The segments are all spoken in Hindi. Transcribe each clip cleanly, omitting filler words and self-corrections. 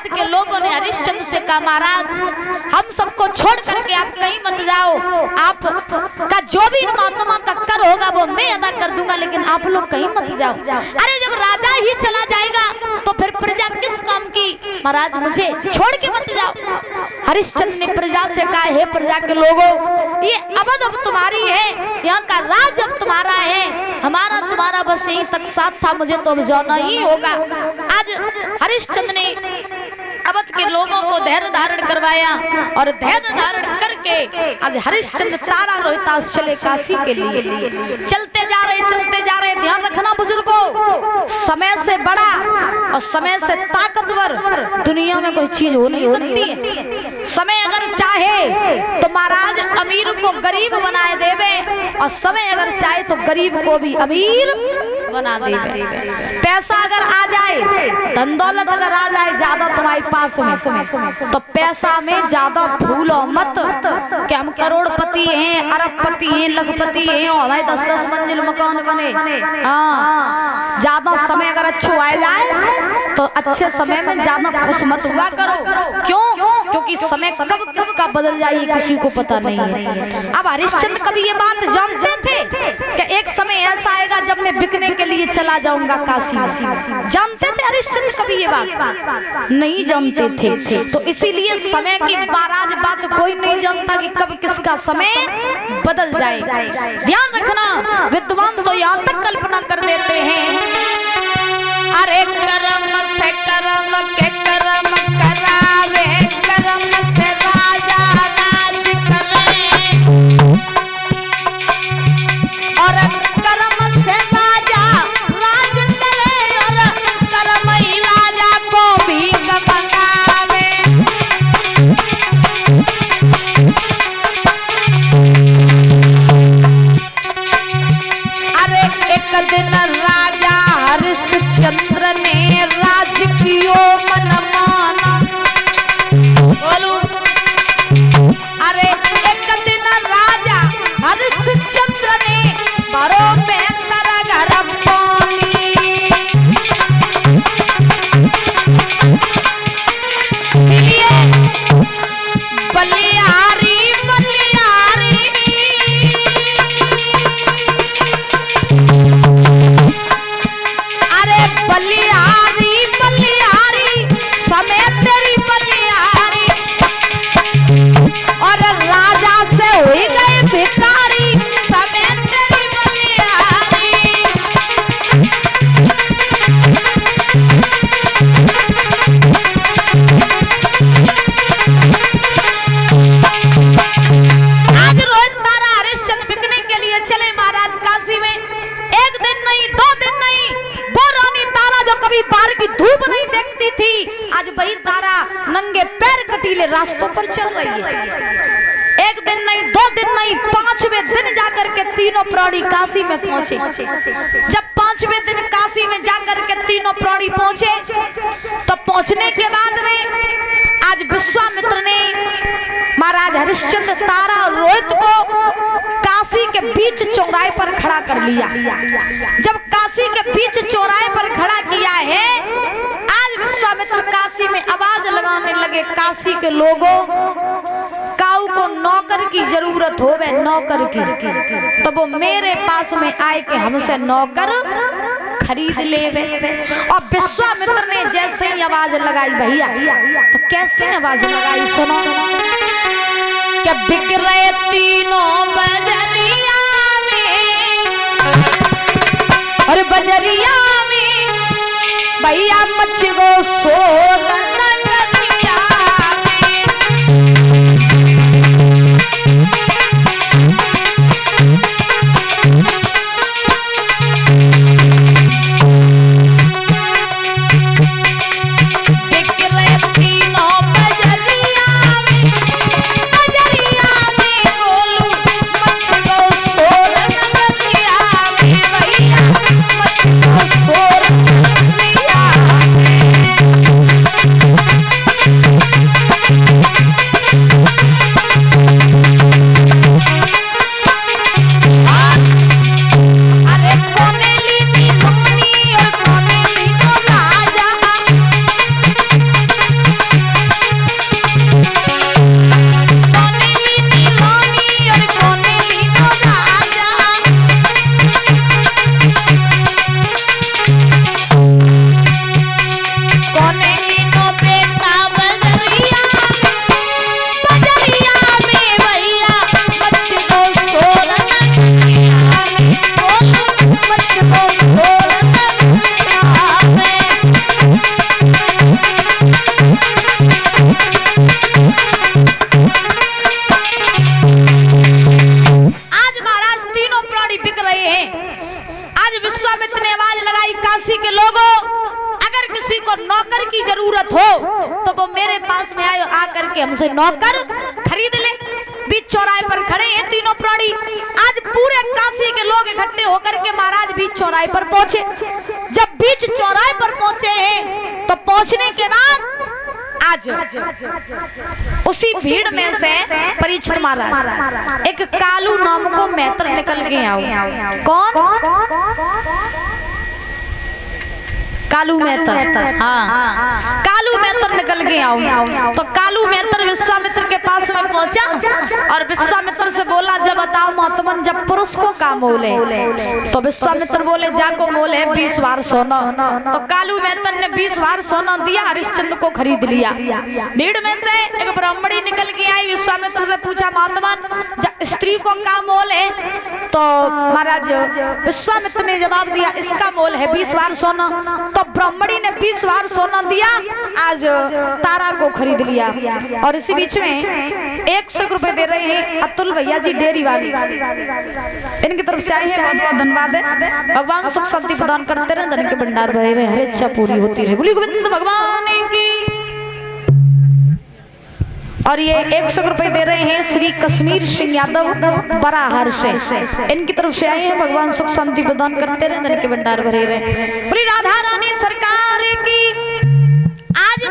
अवध के लोगों ने हरिश्चंद्र से कहा, महाराज हम सबको छोड़ करके आप कहीं मत जाओ, आप का जो भी महात्मा का कर होगा वो मैं अदा कर दूंगा, लेकिन आप लोग कहीं मत जाओ। अरे जब राजा ही चला जाएगा तो फिर प्रजा किस काम की, महाराज मुझे छोड़ के मत जाओ। हरिश्चंद्र ने प्रजा से कहा, हे प्रजा के लोगों, ये अवध अब तुम्हारी है, यहाँ का राज अब तुम्हारा है, हमारा तुम्हारा बस यहीं तक साथ था, मुझे तो अब जाना ही होगा। आज हरिश्चंद्र ने अवध के लोगों को धैर्य धारण करवाया और धैर्य धारण करके आज हरिश्चंद्र तारा रोहितास चले काशी के लिए। चलते जा रहे, ध्यान रखना बुजुर्गों, समय से बड़ा और समय से ताकतवर दुनिया में कोई चीज हो नहीं सकती है। समय अगर चाहे तो महाराज अमीर को गरीब बनाए देवे, और समय अगर चाहे तो गरीब को भी अमीर बना देवे। पैसा अगर आ जाए, धन दौलत अगर आ जाए ज्यादा तुम्हारे पास में, तो पैसा में ज्यादा भूलो मत कि हम करोड़पति हैं, अरबपति हैं, लखपति हैं और हमारे 10-10 मंजिल मकान बने। हाँ, ज्यादा समय अगर अच्छा आ जाए तो अच्छे समय में ज्यादा खुश मत हुआ करो। क्यों? क्योंकि समय कब किसका बदल जाए ये किसी को पता नहीं है। अब हरिश्चंद्र कभी ये बात जानते थे कि एक समय ऐसा आएगा जब मैं बिकने के लिए चला जाऊंगा काशी में? जानते थे हरिश्चंद्र कभी ये बात? नहीं जानते थे। तो इसीलिए समय की बाराज बात कोई नहीं जानता कि कब किसका समय बदल जाए। ध्यान रखना, विद्वान तो यहाँ तक कल्पना कर देते हैं, अरे कर्म से कर्म के कर्म करावे, कर्म से राजा राज करे, और कर्म से राजा राज करे, और कर्म ही राजा को भी बनावे। अरे एक दिन राजा हरिश्चंद्र ने राज कियो मन माना। बोलू, अरे एक दिन राजा हरिश्चंद्र ने भरो में तारा घर पानी, इसलिए बलिहारी बलिहारी, अरे बलिहारी बलिहारी समय तेरी बलिहारी, और राजा से हुई गए भिखारी समय तेरी बलिहारी। आज रोहित तारा हरिश्चंद्र बिकने के लिए चले महाराज काशी में। एक दिन नहीं, 2 दिन नहीं, वो रानी तारा जो कभी बाहर की धूप नहीं देखती थी, आज वही तारा नंगे पैर कटीले रास्तों पर चल रही है। एक दिन नहीं, 2 दिन नहीं, 5वें दिन जाकर के तीनों प्राणी काशी में पहुंचे। जब 5वें दिन काशी में जाकर के तीनों प्राणी पहुंचे, तो पहुंचने के बाद में आज विश्वामित्र ने महाराज हरिश्चंद्र, तारा और रोहित को काशी के बीच चौराहे पर खड़ा कर लिया। जब काशी के बीच चौराहे पर खड़ा किया है, आज विश्वामित्र काशी में आवाज लगाने लगे, काशी के लोगों, काऊ को नौकर की जरूरत हो, वे नौकर की, तो वो मेरे पास में आए कि हमसे नौकर खरीद ले वे। और विश्वामित्र ने जैसे ही आवाज लगाई, भैया तो कैसे आवाज लगाई सुनो, क्या बिक रहे तीनों बजरिया में, और बजरिया में भैया मच गो सोना नगरिया में। को नौकर की जरूरत हो तो वो मेरे पास में आए, आकर के हमसे नौकर खरीद ले। बीच चौराहे पर खड़े हैं तीनों प्राणी। आज पूरे काशी के लोग इकट्ठे होकर के महाराज बीच चौराहे पर पहुंचे। जब बीच चौराहे पर पहुंचे हैं तो पहुंचने के बाद आज उसी भीड़ में से परीक्षित महाराज एक कालू नाम को मैत्र निकल के आओ। कौन? कालू मेहतर। हाँ, कालू मेहतर निकल के आओ। तो कालू मेहतर विश्वामित्र के पास में पहुंचा और विश्वामित्र से बोला, जब बताओ महात्मन, जब पुरुष को का मोल है? तो विश्वामित्र बोले, जाको मोल है 20 बार सोना। तो कालू मेहतर ने 20 बार सोना दिया, हरिश्चंद्र को खरीद लिया। भीड़ में से एक ब्राह्मणी निकल के आई, विश्वामित्र से पूछा, महात्मन स्त्री को का मोल है? तो महाराज विश्वामित्र ने जवाब दिया, इसका मोल है 20 बार सोना। तो ब्राह्मणी ने 20 बार सोना दिया, आज तारा को खरीद लिया। और इसी बीच में 100 रुपए दे रहे हैं अतुल भैया जी डेयरी वाली, इनकी तरफ से आए हैं, बहुत बहुत धन्यवाद है। भगवान सुख शांति प्रदान करते रहे, धन के भंडार भरे रहे, हर इच्छा पूरी होती रहे। बोली गोविंद भगवान की। और ये 100 रुपए दे रहे हैं श्री कश्मीर सिंह यादव बराहर से, इनकी तरफ से आए हैं। भगवान सुख शांति प्रदान करते रहे, धन के भंडार भरे रहे। बोली राधा रानी सरकार की। आज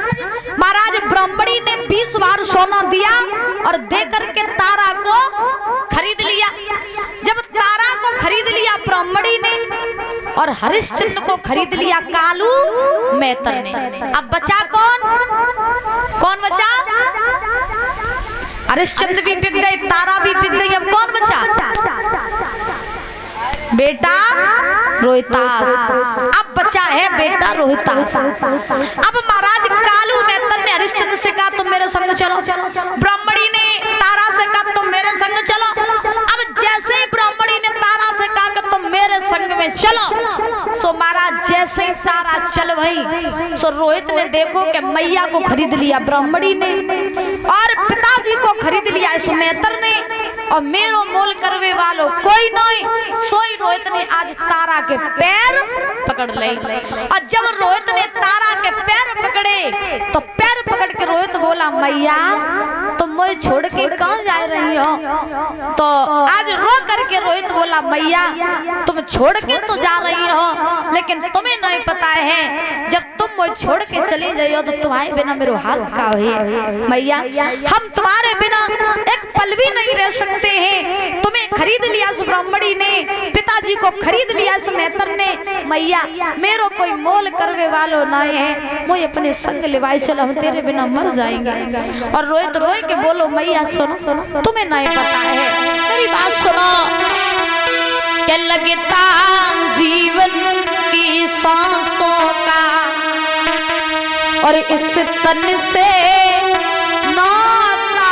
महाराज ब्राह्मणी ने 20 बार सोना दिया और देकर के तारा को खरीद लिया। जब तारा को खरीद लिया ब्राह्मणी ने और हरिश्चंद्र को खरीद लिया कालू मेहतर ने, अब बचा कौन? कौन बचा? हरिश्चंद्र भी बिक गए, तारा भी बिक गई, अब कौन बचा? बेटा रोहितास। अब बचा है बेटा रोहितास। अब महाराज कालू मेहतर ने हरिश्चंद्र से कहा, तुम मेरे संग चलो। ब्राह्मणी ने तारा से कहा, तुम मेरे संग चलो। अब जैसे ही ब्राह्मणी ने तारा से कहा कि तुम मेरे संग में चलो, सो महाराज जैसे ही तारा चल भई, सो रोहित ने देखो कि मैया को खरीद लिया ब्राह्मणी ने और पिताजी को खरीद लिया इस मेहतर ने, और मेरो मोल करवे वालों कोई नहीं। सोई रोहित ने आज तारा के पैर पकड़ ले। और जब रोहित ने तारा के पैर पकड़े तो पैर पकड़ के रोहित बोला, मैया तुम मुझे छोड़ के कहाँ जा रही हो? तो आज रो करके रोहित बोला, मैया तुम छोड़ के तो जा रही हो, लेकिन तुम्हें नहीं पता है जब तुम मुझे छोड़ के चली जाइयो तो तुम्हारे बिना मेरे हाल का है। मैया हम तुम्हारे बिना एक पल भी नहीं रह सकते हैं। तुम्हें खरीद लिया इस ब्राह्मणी ने, पिताजी को खरीद लिया इस मेहतर ने। मैया मेरो कोई मोल करवे वालो नहीं है, मुझे अपने संग लेवाई चलो, हम तेरे बिना मर जाएंगे। और रोहित रोए के बोलो, मैया सुनो, तुम्हें नहीं पता है, मेरी बात सुनो। क्या लगता जीवन की सांसों का और इस तन से नाता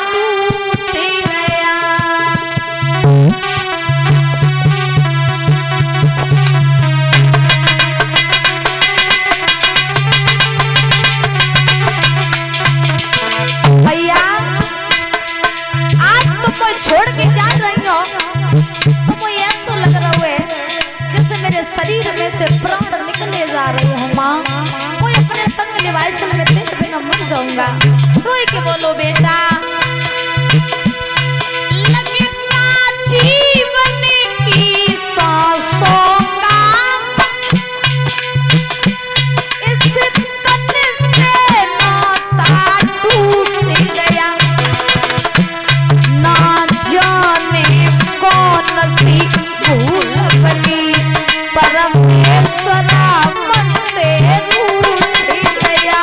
टूट गया। भैया आज तुम मुझे छोड़ के जा रही हो तो मुझे ऐसा लग रहा है जैसे मेरे शरीर में से प्राण निकले जा रहे हो। माँ कोई अपने संग निभाए चल, मैं तेरे बिना मर जाऊंगा। रोई के बोलो, बेटा लगता जीवन की सांसों का इस तन से नाता टूट गया। ना जाने कौन सी भूल बनी, परमेश्वरा मन से रूठ गया।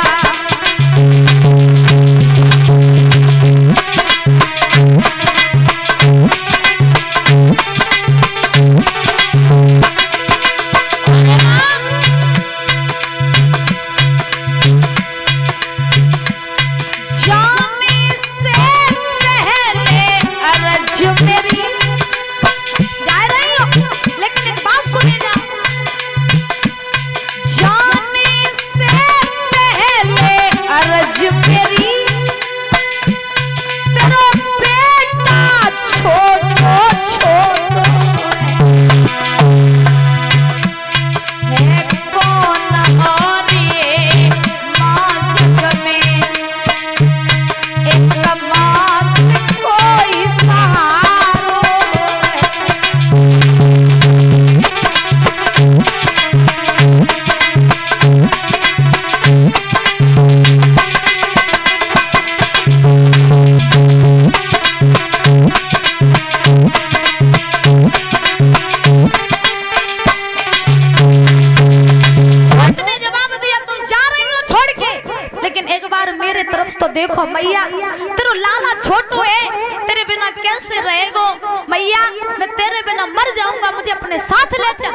देखो मैया तेरो लाला छोटू है, तेरे बिना कैसे रहेगो मैया, मैं तेरे बिना मर जाऊंगा, मुझे अपने साथ ले चल।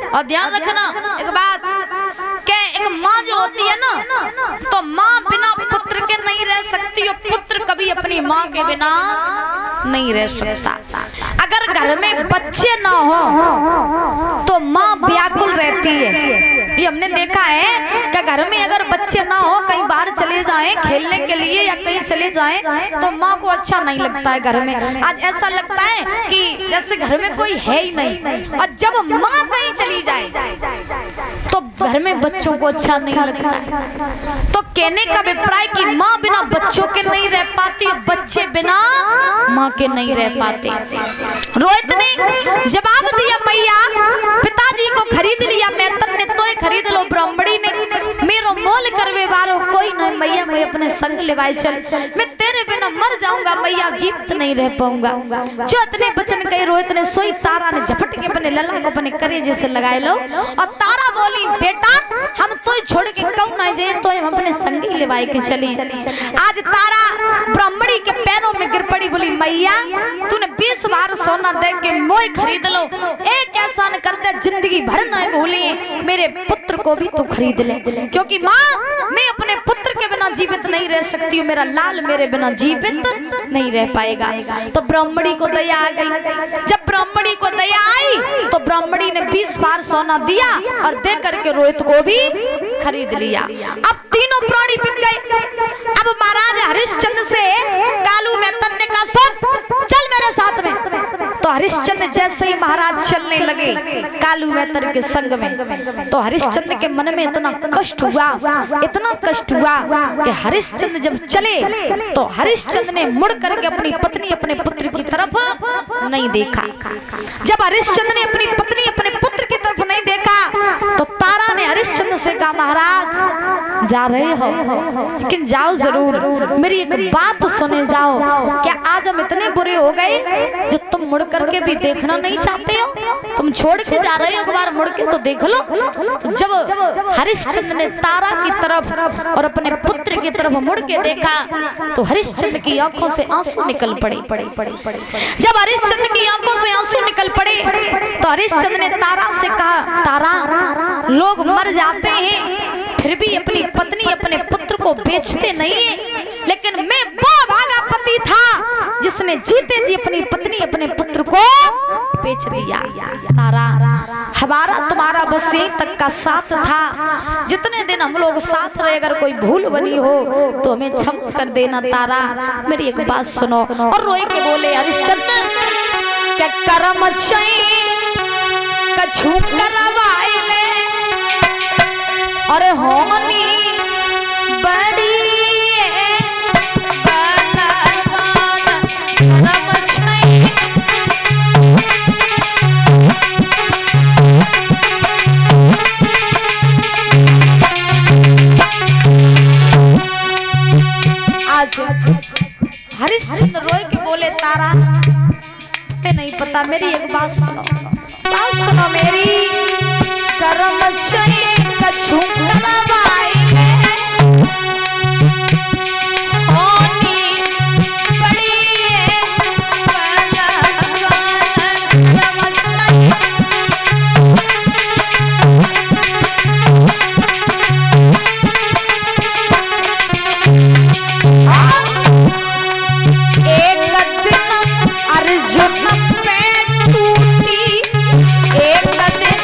और ध्यान रखना एक बात, क्या एक माँ जो होती है ना, तो माँ बिना पुत्र के नहीं रह सकती और पुत्र कभी अपनी माँ के बिना नहीं रह सकता। अगर घर में बच्चे ना हो तो माँ व्याकुल रहती है। ये हमने देखा है कि घर में अगर बच्चे ना हो, कहीं बाहर चले जाएं खेलने के लिए या कहीं चले जाएं, तो माँ को अच्छा नहीं लगता है घर में। आज ऐसा लगता है कि जैसे घर में कोई है ही नहीं। और जब माँ कहीं चली जाए तो घर में बच्चों को अच्छा नहीं लगता है। तो कहने का अभिप्राय कि माँ बिना बच्चों के नहीं रह पाती, बच्चे बिना माँ के नहीं रह पाते। रोहित ने जवाब दिया, मैया पिताजी को खरीद लिया, मैतन ने तो खरीद लो, ब्राह्मणी ने मेरो मोल करवे बारो कोई नहीं मैया, मैं अपने संग लेवाए चल, मैं तेरे बिना मर जाऊंगा मैया, जीवित नहीं रह पाऊंगा। जो इतने वचन कहे रोहित ने, सोई तारा ने झपट के अपने लला को अपने करेजे से लगाए लो। और तारा बोली, बेटा हम तो छोड़ के कौन ना जाए, तो हम अपने संग ही लेवाए के चले। आज तारा ब्राह्मणी के पैरों में गिर पड़ी, बोली मैया तूने 20 बार सोना दे के मोई खरीद लो, एक एहसान कर दे जिंदगी भर न भूली, मेरे पुत्र को भी तू खरीद ले, क्योंकि माँ मैं अपने पुत्र के बिना जीवित नहीं रह सकती हूँ, मेरा लाल मेरे बिना जीवित नहीं रह पाएगा। तो ब्राह्मणी को दया आ गई। जब ब्राह्मणी को दया आई तो ब्राह्मणी ने 20 बार सोना दिया और दे करके रोहित को भी खरीद लिया। अब तीनों प्राणी बिक गए। अब महाराज हरिश्चंद्र से कालू में तन्ने का सुन, चल मेरे साथ में। तो हरिश्चंद्र जैसे ही महाराज चलने लगे कालू मेहतर के संग में, तो हरिश्चंद्र के मन में इतना कष्ट हुआ, इतना कष्ट हुआ कि हरिश्चंद्र जब चले तो हरिश्चंद्र ने मुड़ करके अपनी पत्नी अपने पुत्र की तरफ नहीं देखा। जब हरिश्चंद्र ने अपनी पत्नी अपने पुत्र की तरफ नहीं देखा तो तारा ने हरिश्चंद्र से कहा, महाराज जा रहे हो लेकिन जाओ जरूर, मेरी एक बात सुने जाओ, क्या आज हम इतने बुरे हो गए जो तुम मुड़ करके भी देखना नहीं चाहते हो? तुम छोड़ के जा रहे हो, एक बार मुड़ के तो देख लो। तो जब हरिश्चंद्र ने तारा की तरफ और अपने पुत्र की तरफ मुड़ के देखा तो हरिश्चंद्र की आंखों से आंसू निकल पड़े। जब हरिश्चंद्र की आंखों से आंसू निकल पड़े तो हरिश्चंद्र ने तारा से कहा, तारा लोग मर जाते हैं फिर भी अपनी पत्नी अपने पुत्र को बेचते नहीं है, लेकिन मैं वो भागा पति था जिसने जीते जी अपनी पत्नी अपने पुत्र को बेच दिया। तारा हमारा तुम्हारा बस यहीं तक का साथ था, जितने दिन हम लोग साथ रहे, अगर कोई भूल बनी हो तो हमें क्षमा कर देना तारा, मेरी एक बात सुनो। और रोई के बोले, हरिश्चंद्र क्या कर्म कछु करवाइले और होनी बड़ी बलवान कर्म छई। आज हरिश्चंद्र रोए के बोले, तारा तुम्हें नहीं पता, मेरी एक बात सुनो, बात सुनो मेरी, कर्म छई कछु करवाइले होनी बड़ी बलवान कर्म छई। एक दिन अर्जुन पे टूटी, एक दिन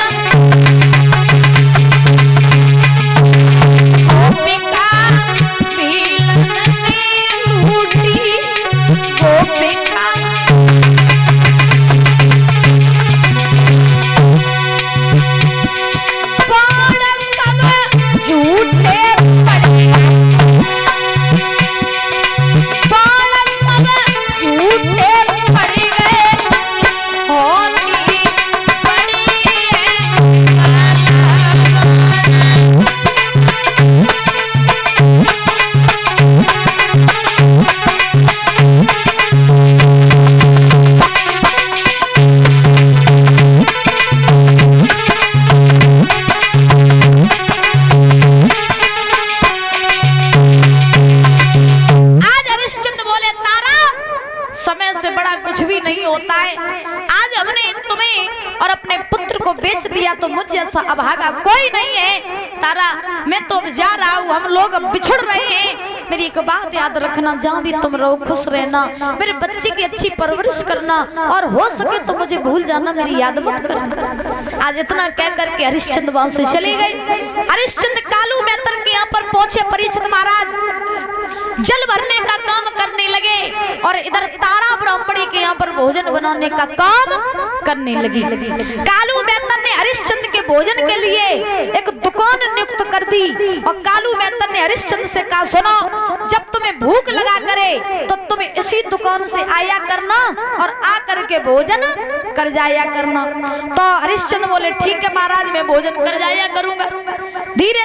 किया तो मुझ जैसा अभागा कोई नहीं है। तारा मैं तो जा रहा हूँ, हम लोग बिछड़ रहे हैं। मेरी एक बात याद रखना, जहाँ भी तुम रहो खुश रहना, मेरे बच्चे की अच्छी परवरिश करना, और हो सके तो मुझे भूल जाना, मेरी याद मत करना। आज इतना कह करके हरिश्चंद्र वहां से चले गए। हरिश्चंद्र कालू मेहतर के यहाँ पर पहुंचे। परीक्षित महाराज जल भरने का काम करने लगे और इधर तारा ब्राह्मणी के यहाँ पर भोजन बनाने का काम करने लगी। कालू मेहतर ने हरिश्चंद्र के भोजन के लिए एक दुकान नियुक्त कर दी और कालू मेहतर ने हरिश्चंद्र से कहा, सुनो, जब तुम्हें भूख लगा करे तो तुम्हें इसी दुकान से आया करना और आ करके भोजन कर जाया करना। तो हरिश्चंद्र बोले, ठीक है महाराज, मैं भोजन कर जाया करूंगा। धीरे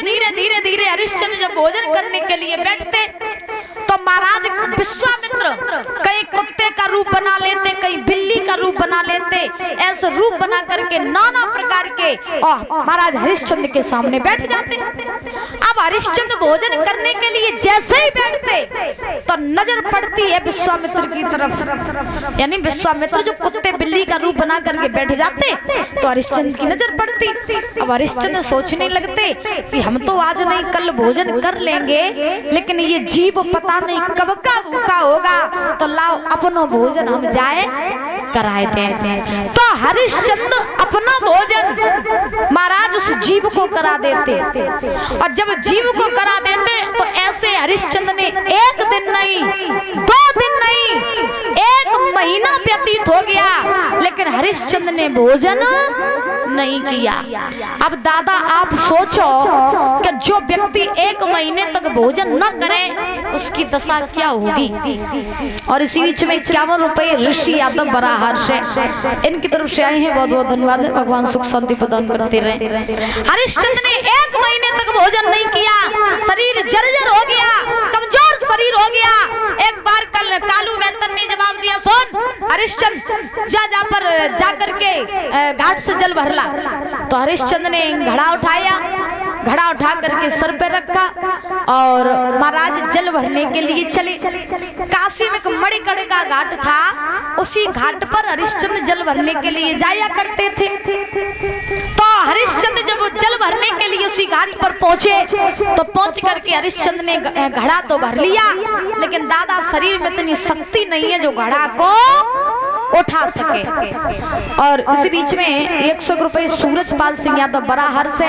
धीरे हरिश्चंद्र जब भोजन करने के लिए बैठते तो महाराज विश्वामित्र कहीं कुत्ते का रूप बना लेते, कहीं बिल्ली का रूप बना लेते, ऐसे रूप बना करके नाना प्रकार के और महाराज हरिश्चंद्र के सामने बैठ जाते। अब हरिश्चंद्र भोजन करने के लिए जैसे ही बैठते तो नजर पड़ती है विश्वामित्र की तरफ, यानी विश्वामित्र जो कुत्ते बिल्ली का रूप बना करके बैठ जाते तो हरिश्चंद्र की नजर पड़ती। अब हरिश्चंद्र सोचने लगते कि हम तो आज नहीं कल भोजन कर लेंगे, लेकिन ये जीव पता नहीं कब का भूखा होगा, तो लाओ अपना भोजन हम जाए कराए थे। तो हरिश्चंद्र अपना भोजन महाराज उस जीव को करा देते, और जब जीव को करा देते तो ऐसे हरिश्चंद्र ने एक दिन नहीं, 2 दिन नहीं, 1 महीना व्यतीत हो गया, लेकिन हरिश्चंद्र ने भोजन नहीं किया। अब दादा आप सोचो कि जो व्यक्ति 1 महीने तक भोजन न करे उसकी दशा क्या होगी। और इसी बीच में 51 रुपए ऋषि यादव बराहर से इनकी तरफ से आए हैं, बहुत बहुत धन्यवाद है, भगवान सुख शांति प्रदान करते रहे। हरिश्चंद्र ने 1 महीने तक भोजन नहीं किया, शरीर जर्जर हो गया, कमजोर शरीर हो गया। एक बार कल कालू मेहतर ने जवाब दिया, सुन हरिश्चंद्र जा पर जा करके घाट से जल भरला। तो हरिश्चंद्र ने घड़ा उठाया, घड़ा उठा करके सर पे रखा और महाराज जल भरने के लिए चले। काशी में एक मणिकड़ का घाट था, उसी घाट पर हरिश्चंद्र जल भरने के लिए जाया करते थे। तो हरिश्चंद्र जब जल भरने के लिए उसी घाट पर पहुंचे तो पहुंच करके हरिश्चंद्र ने घड़ा तो भर लिया, लेकिन दादा शरीर में इतनी शक्ति नहीं है जो घड़ा को उठा सके। और इसी बीच में 100 रुपए सूरजपाल सिंह यादव बराहर से,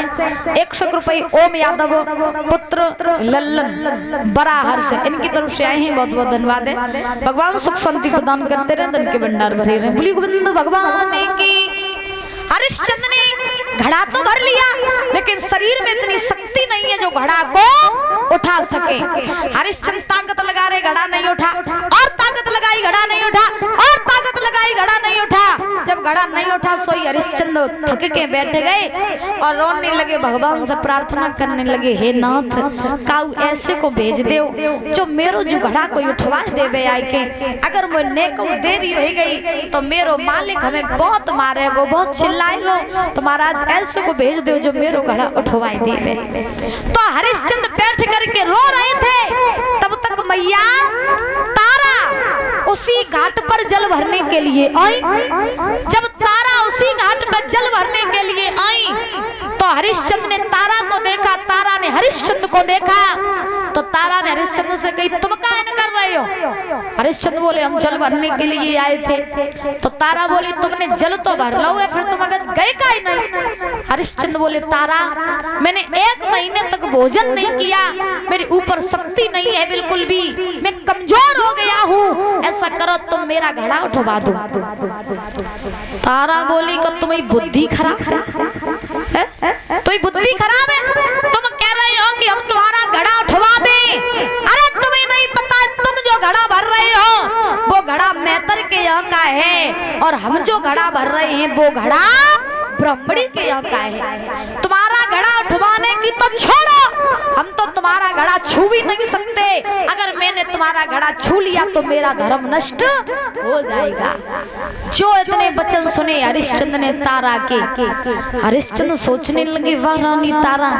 100 रुपए ओम यादव पुत्र लल्लन बराहर से इनकी तरफ से आए हैं, बहुत बहुत धन्यवाद है। भगवान सुख शांति प्रदान करते रहे, धन के भंडार भरे रहे। बोलिए गोविंद भगवान की। हरिश्चंद्र ने घड़ा तो भर लिया, लेकिन शरीर में इतनी शक्ति नहीं है जो घड़ा को उठा सके। हरिश्चंद्र ताकत लगा रहे, घड़ा नहीं उठा, और ताकत लगाई, घड़ा नहीं उठा, और ताकत लगाई, घड़ा नहीं उठा। जब घड़ा नहीं उठा सोई हरिश्चंद्र थक के बैठ गए और रोने लगे, भगवान से प्रार्थना करने लगे, हे नाथ, काऊ ऐसे को भेज दो जो मेरो जो घड़ा को उठवा देवे आए के। अगर मैं को देरी हो गई तो मेरो मालिक हमें बहुत मारेगो, बहुत चिल्लाएगो, तो महाराज ऐसे को भेज दो जो मेरो घड़ा उठवाई देवे। तो हरिश्चंद्र बैठ करके रो रहे थे, तब तक मैया तारा उसी घाट पर जल भरने के लिए आई। जब तारा उसी घाट पर जल भरने के लिए आई तो हरिश्चंद्र ने तारा को देखा, तारा ने हरिश्चंद्र को देखा, तो तारा ने हरिश्चंद्र से कही, तुम क्या कर रहे हो? हरिश्चंद्र बोले, हम जल भरने के लिए आए थे। तो तारा बोली, तुमने जल तो भर लो है, फिर तुम अगर गए का ही नहीं। हरिश्चंद्र बोले, तारा मैंने 1 महीने तक भोजन नहीं किया, मेरे ऊपर शक्ति नहीं है बिल्कुल भी, मैं कमजोर हो गया हूँ, ऐसा करो तुम मेरा घड़ा उठवा दो। तारा बोली, कि तुम्हारी बुद्धि खराब है, तुम्हारी बुद्धि खराब है, तुम कह रहे हो कि हम तुम्हारा घड़ा उठवा दें। अरे तुम्हें नहीं पता, तुम जो घड़ा भर रहे हो वो घड़ा मेहतर के यहाँ का है, और हम जो घड़ा भर रहे हैं वो घड़ा ब्राह्मणी के यहाँ का है। तुम्हारा घड़ा उठवाने की तो छोड़ो, हम तो तुम्हारा घड़ा छू भी नहीं सकते, अगर मैंने तुम्हारा घड़ा छू लिया तो मेरा धर्म नष्ट हो जाएगा। जो इतने वचन सुने हरिश्चंद्र ने तारा के, हरिश्चंद्र सोचने लगे वाह रानी तारा,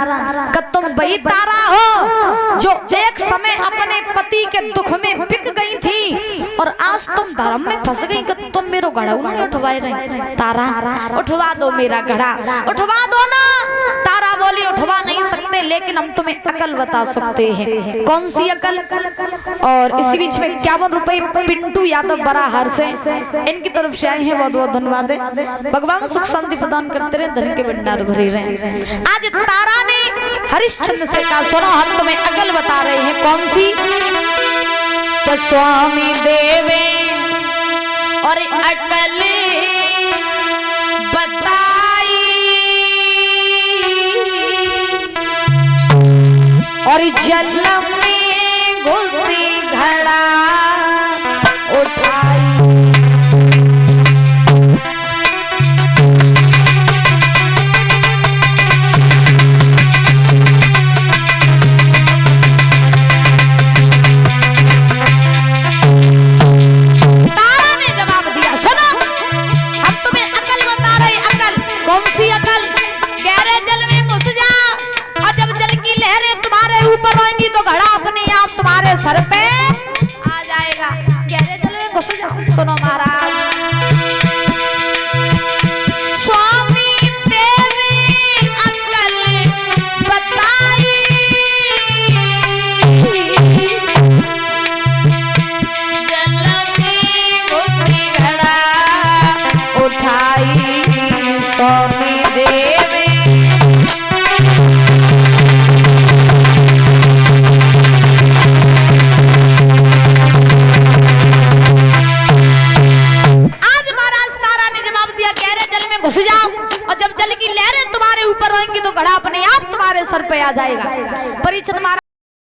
कि तुम वही तारा हो जो एक समय अपने पति के दुख में बिक गई थी और आज तुम धर्म में फंस गई कि तुम मेरो घड़ा नहीं उठवा रही। तारा उठवा दो मेरा घड़ा, उठवा दो ना। तारा बोली उठवा नहीं सकते, लेकिन हम तुम्हें अकल बता सकते हैं। कौन सी अकल? और इसी बीच में 51 रुपए पिंटू यादव बराहर से इनकी तरफ से आए हैं, बहुत बहुत धन्यवाद है। भगवान सुख शांति प्रदान करते रहे, धन के भंडार भरे रहे। आज तारा ने हरिश्चंद्र से कहा सुनो हम तुम्हें अकल बता रहे हैं। कौन सी? तो स्वामी देवे और अकल बताई और जल में घुसी घड़ा उठाई। सर पे आ जाएगा। गहरे जल में घुस जाओ। सुनो महाराज, स्वामी देवी अकल बताई, जल में घुसी घड़ा उठाई। स्वामी देवी घुस जाओ और जब जल की लहरें तुम्हारे ऊपर आएंगी तो घड़ा अपने आप तुम्हारे सर पे आ जाएगा। परीक्षित महाराज